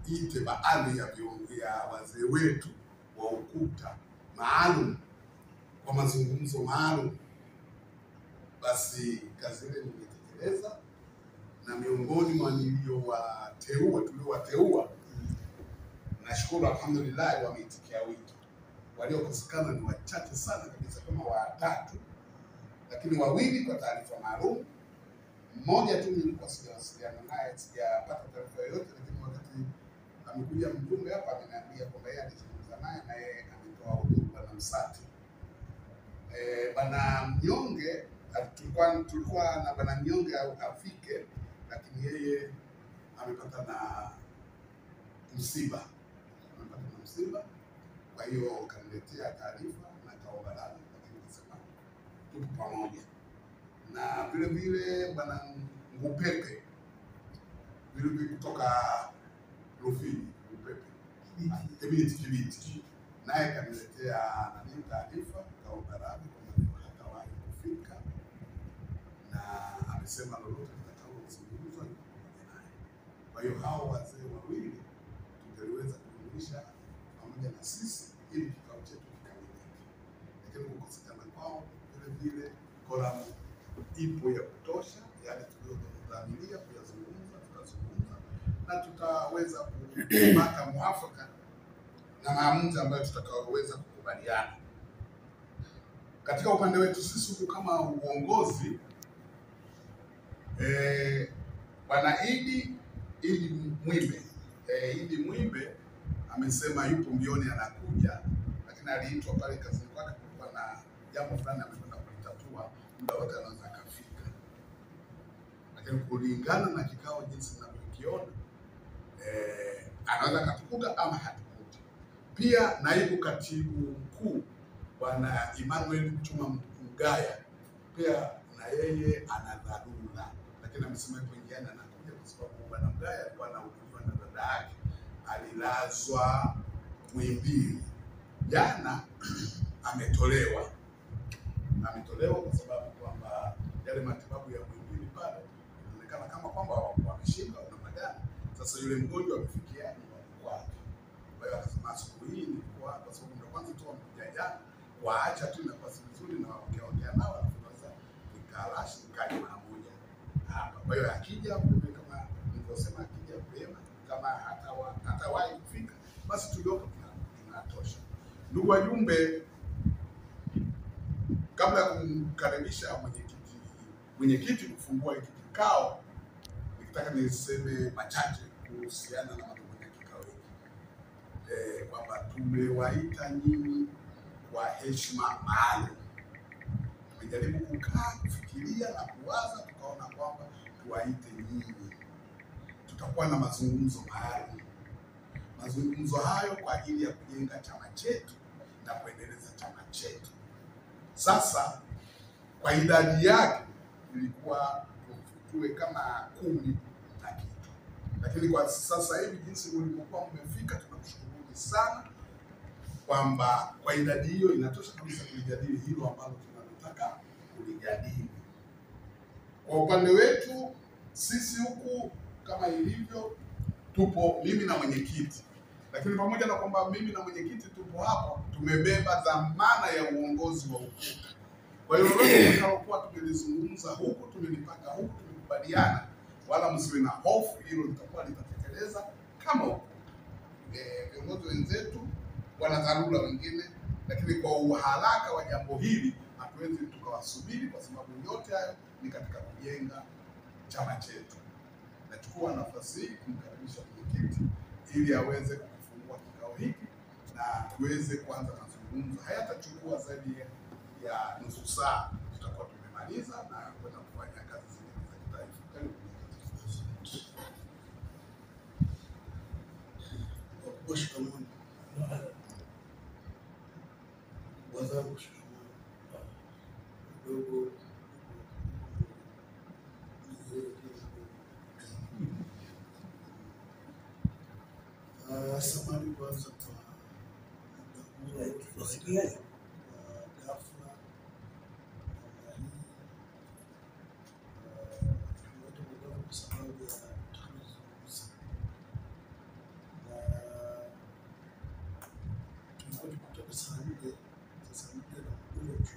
tuite baadhi ya wazee wetu wa UKUTA maalum kwa mazungumzo maalum. Basi kazi ile nimetekeleza, na miongoni mwa tuliowateua, nashukuru alhamdulillah, wameitikia wito. Waliokosekana ni wachache sana kabisa, kama watatu, lakini wawili kwa taarifa maalum. Mmoja tu nilikuwa sijawasiliana naye, sijapata taarifa yoyote, lakini wakati amekuja mjumbe hapa ameniambia kwamba yeye alizungumza naye na yeye ametoa huduma Bwana Msati. Bwana Mnyonge tulikuwa na Bwana Mnyonge afike, lakini yeye amepata na msiba. Kwa hiyo kaniletea taarifa na kaomba radhi, lakini nasema tuko pamoja. Na vile vile Bwana Ngupepe vile kutoka Rufiji, Kibiti, naye kaniletea taarifa, kaomba radhi kwa hatawahi kufika, na amesema lolote litakalozungumzwa ni pamoja naye. Kwa hiyo hao wazee wawili tungeliweza kujulisha pamoja na sisi ili kikao chetu kikamilike, lakini kukosekana kwao vile vile koramu ipo ya kutosha, yale tuliyodhamiria kuyazungumza tutazungumza, na tutaweza kupata mwafaka na maamuzi ambayo tutakaoweza kukubaliana. Katika upande wetu sisi huku kama uongozi, Bwana Idi Mwimbe amesema yupo mbioni anakuja, lakini aliitwa pale kazini kwake, kulikuwa na jambo fulani amekwenda kulitatua, muda wote anaweza akafika. Lakini kulingana na kikao jinsi ninavyokiona, anaweza akatukuta ama hatukuti. Pia naibu katibu mkuu Bwana Emmanuel Mchuma Mgaya pia na yeye ana dharura, lakini amesema yupo njiani anakuja, kwa sababu Bwana Mgaya alikuwa anahudumiwa na dada yake, alilazwa Muhimbili. Jana ametolewa kwa sababu kwamba yale matibabu ya Muhimbili pale inaonekana kama kwamba wameshindwa na madani. Sasa yule mgonjwa amefikia nyumbani kwake. Kwa hiyo akasema siku hii ni kwa sababu ndio kwanza tu amekuja jana, waacha tu nafasi nzuri na waongea nao, tunaweza nikalashi nikaje mara moja hapa. Kwa hiyo akija kama nilivyosema, akija vyema, kama hatawahi kufika basi tuliopo tunatosha. Ndugu wajumbe, kabla ya kumkaribisha mwenyekiti kufungua hiki kikao, nikitaka niseme machache kuhusiana na madhumuni ya kikao hiki. Kwamba tumewaita nyinyi kwa heshima maalum. Tumejaribu kukaa, kufikiria na kuwaza, tukaona kwamba tuwaite nyinyi. Tutakuwa na mazungumzo maalum. Mazungumzo hayo kwa ajili ya kujenga chama chetu na kuendeleza chama chetu. Sasa kwa idadi yake ilikuwa tuwe kama 10 na kitu, lakini kwa sasa hivi jinsi mlivyokuwa mmefika, tunakushukuruni sana kwamba kwa idadi hiyo inatosha kabisa kulijadili hilo ambalo tunataka kulijadili. Kwa upande wetu sisi huku kama ilivyo, tupo mimi na mwenyekiti, lakini pamoja na kwamba mimi na mwenyekiti tupo hapa, tumebeba dhamana ya uongozi wa UKUTA. Kwa hiyo lolote tunalokuwa tumelizungumza huku, tumelipanga huku, tumekubaliana, wala msiwe na hofu, hilo litakuwa litatekeleza kama UKUTA. Viongozi wenzetu wana dharura wengine, lakini kwa uharaka wa jambo hili hatuwezi tukawasubiri, kwa sababu yote hayo ni katika kujenga chama chetu. Nachukua nafasi hii kumkaribisha mwenyekiti ili aweze kufungua kikao hiki na tuweze kuanza mazungumzo. Hayatachukua zaidi ya nusu saa, tutakuwa tumemaliza na kwenda kufanya kazi zingine za kitaifa. Karibu mwenyekiti. Wazangu shikamano kidogo samani kwanza kwa ghafla kwa sababu ya tukutane saa nne na mkuu wetu